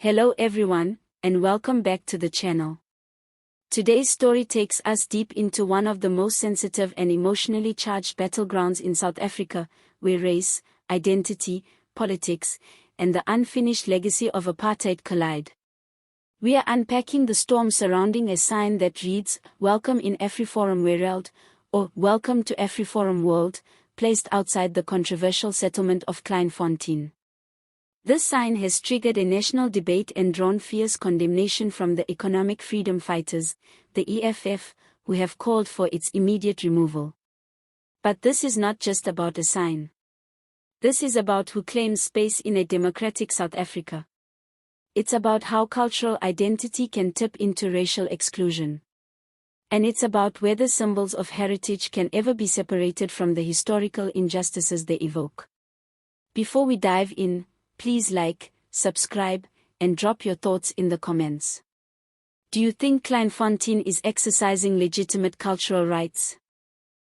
Hello everyone, and welcome back to the channel. Today's story takes us deep into one of the most sensitive and emotionally charged battlegrounds in South Africa, where race, identity, politics, and the unfinished legacy of apartheid collide. We are unpacking the storm surrounding a sign that reads, "Welkom in AfriForum-wêreld," or "Welcome to AfriForum-wêreld," placed outside the controversial settlement of Kleinfontein. This sign has triggered a national debate and drawn fierce condemnation from the economic freedom fighters, the EFF, who have called for its immediate removal. But this is not just about a sign. This is about who claims space in a democratic South Africa. It's about how cultural identity can tip into racial exclusion. And it's about whether symbols of heritage can ever be separated from the historical injustices they evoke. Before we dive in, please like, subscribe, and drop your thoughts in the comments. Do you think Kleinfontein is exercising legitimate cultural rights?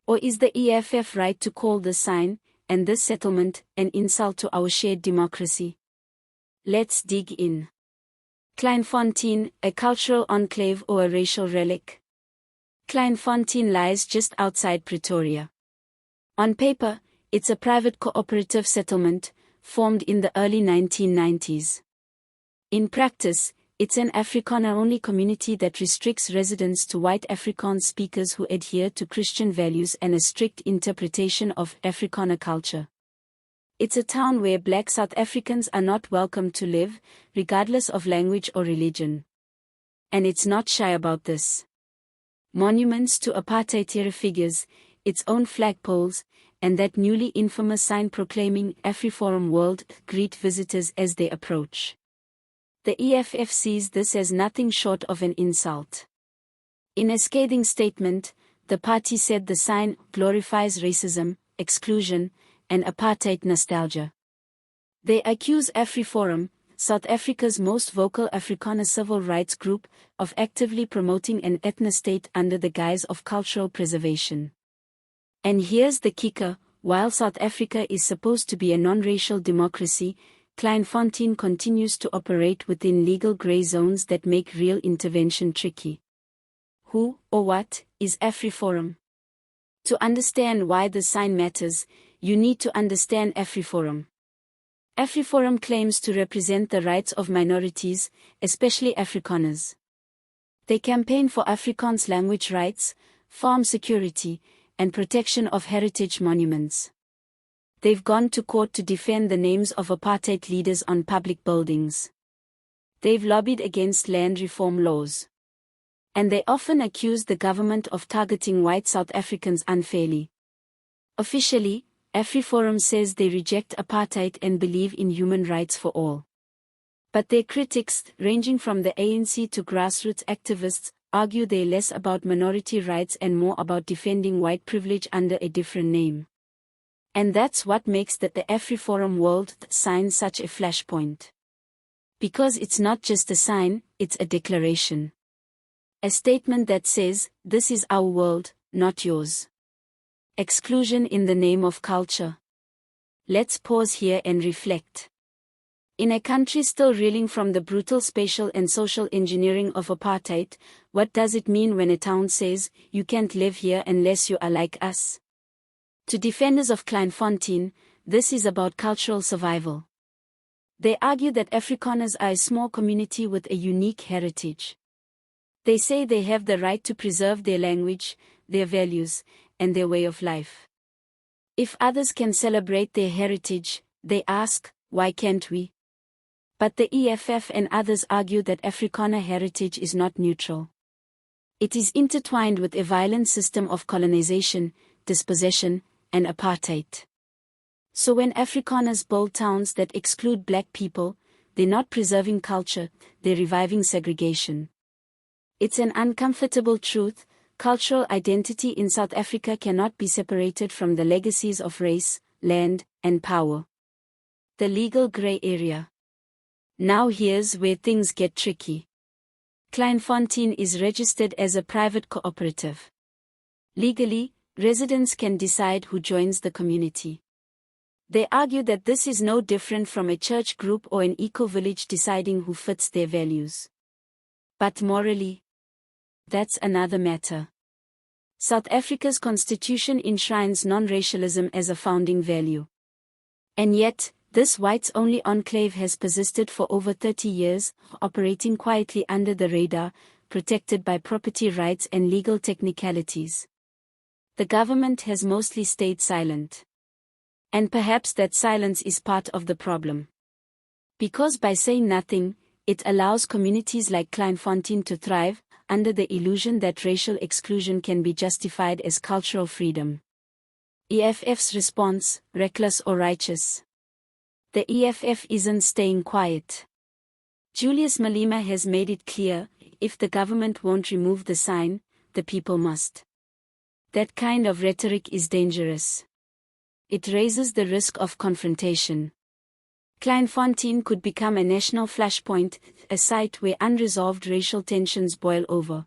Or is the EFF right to call this sign, and this settlement, an insult to our shared democracy? Let's dig in. Kleinfontein, a cultural enclave or a racial relic? Kleinfontein lies just outside Pretoria. On paper, it's a private cooperative settlement, formed in the early 1990s. In practice, it's an Afrikaner-only community that restricts residents to white Afrikaans speakers who adhere to Christian values and a strict interpretation of Afrikaner culture. It's a town where black South Africans are not welcome to live, regardless of language or religion. And it's not shy about this. Monuments to apartheid-era figures, its own flagpoles, and that newly infamous sign proclaiming AfriForum-wêreld greet visitors as they approach. The EFF sees this as nothing short of an insult. In a scathing statement, the party said the sign glorifies racism, exclusion, and apartheid nostalgia. They accuse AfriForum, South Africa's most vocal Afrikaner civil rights group, of actively promoting an ethno-state under the guise of cultural preservation. And here's the kicker, while South Africa is supposed to be a non-racial democracy, Kleinfontein continues to operate within legal grey zones that make real intervention tricky. Who, or what, is AfriForum? To understand why the sign matters, you need to understand AfriForum. AfriForum claims to represent the rights of minorities, especially Afrikaners. They campaign for Afrikaans language rights, farm security, and protection of heritage monuments. They've gone to court to defend the names of apartheid leaders on public buildings. They've lobbied against land reform laws. And they often accuse the government of targeting white South Africans unfairly. Officially, AfriForum says they reject apartheid and believe in human rights for all. But their critics, ranging from the ANC to grassroots activists, argue they're less about minority rights and more about defending white privilege under a different name. And that's what makes the AfriForum-wêreld sign such a flashpoint. Because it's not just a sign, it's a declaration. A statement that says, "This is our world, not yours." Exclusion in the name of culture. Let's pause here and reflect. In a country still reeling from the brutal spatial and social engineering of apartheid, what does it mean when a town says, "You can't live here unless you are like us"? To defenders of Kleinfontein, this is about cultural survival. They argue that Afrikaners are a small community with a unique heritage. They say they have the right to preserve their language, their values, and their way of life. If others can celebrate their heritage, they ask, why can't we? But the EFF and others argue that Afrikaner heritage is not neutral. It is intertwined with a violent system of colonization, dispossession, and apartheid. So when Afrikaners build towns that exclude black people, they're not preserving culture, they're reviving segregation. It's an uncomfortable truth. Cultural identity in South Africa cannot be separated from the legacies of race, land, and power. The legal grey area. Now here's where things get tricky. Kleinfontein is registered as a private cooperative. Legally, residents can decide who joins the community. They argue that this is no different from a church group or an eco-village deciding who fits their values. But morally, that's another matter. South Africa's constitution enshrines non-racialism as a founding value. And yet, this whites-only enclave has persisted for over 30 years, operating quietly under the radar, protected by property rights and legal technicalities. The government has mostly stayed silent. And perhaps that silence is part of the problem. Because by saying nothing, it allows communities like Kleinfontein to thrive, under the illusion that racial exclusion can be justified as cultural freedom. EFF's response, reckless or righteous? The EFF isn't staying quiet. Julius Malema has made it clear, if the government won't remove the sign, the people must. That kind of rhetoric is dangerous. It raises the risk of confrontation. Kleinfontein could become a national flashpoint, a site where unresolved racial tensions boil over.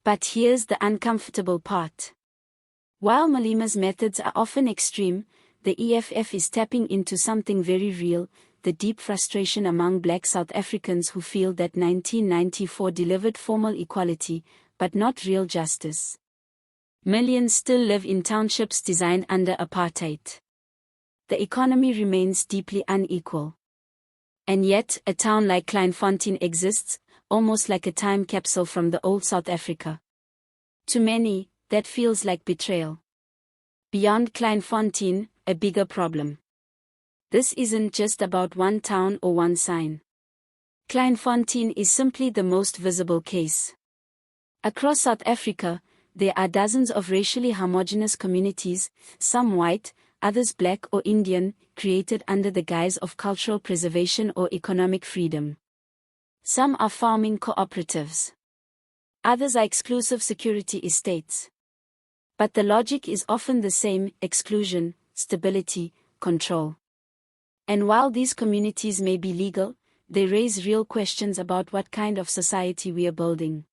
But here's the uncomfortable part. While Malema's methods are often extreme, the EFF is tapping into something very real, the deep frustration among Black South Africans who feel that 1994 delivered formal equality, but not real justice. Millions still live in townships designed under apartheid. The economy remains deeply unequal. And yet, a town like Kleinfontein exists, almost like a time capsule from the old South Africa. To many, that feels like betrayal. Beyond Kleinfontein, a bigger problem. This isn't just about one town or one sign. Kleinfontein is simply the most visible case. Across South Africa, there are dozens of racially homogeneous communities, some white, others Black or Indian, created under the guise of cultural preservation or economic freedom. Some are farming cooperatives. Others are exclusive security estates. But the logic is often the same: exclusion, stability, control. And while these communities may be legal, they raise real questions about what kind of society we are building.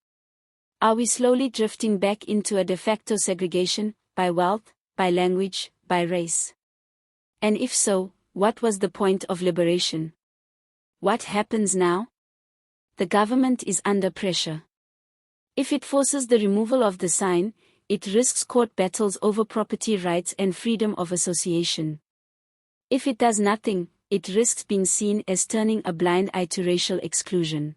Are we slowly drifting back into a de facto segregation, by wealth, by language, by race? And if so, what was the point of liberation? What happens now? The government is under pressure. If it forces the removal of the sign, it risks court battles over property rights and freedom of association. If it does nothing, it risks being seen as turning a blind eye to racial exclusion.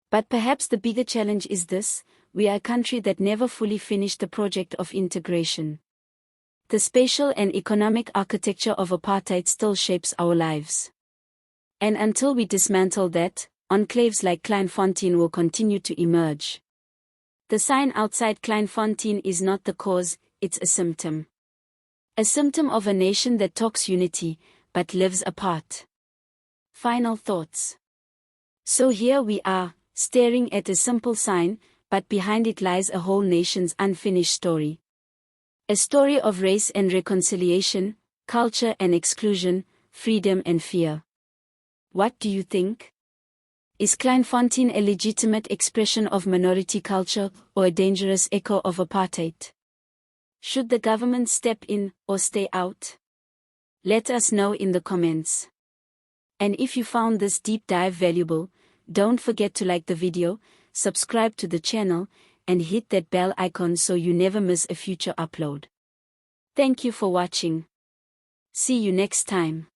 But perhaps the bigger challenge is this: we are a country that never fully finished the project of integration. The spatial and economic architecture of apartheid still shapes our lives. And until we dismantle that, enclaves like Kleinfontein will continue to emerge. The sign outside Kleinfontein is not the cause, it's a symptom. A symptom of a nation that talks unity, but lives apart. Final thoughts. So here we are, staring at a simple sign, but behind it lies a whole nation's unfinished story. A story of race and reconciliation, culture and exclusion, freedom and fear. What do you think? Is Kleinfontein a legitimate expression of minority culture, or a dangerous echo of apartheid? Should the government step in, or stay out? Let us know in the comments. And if you found this deep dive valuable, don't forget to like the video, subscribe to the channel, and hit that bell icon so you never miss a future upload. Thank you for watching. See you next time.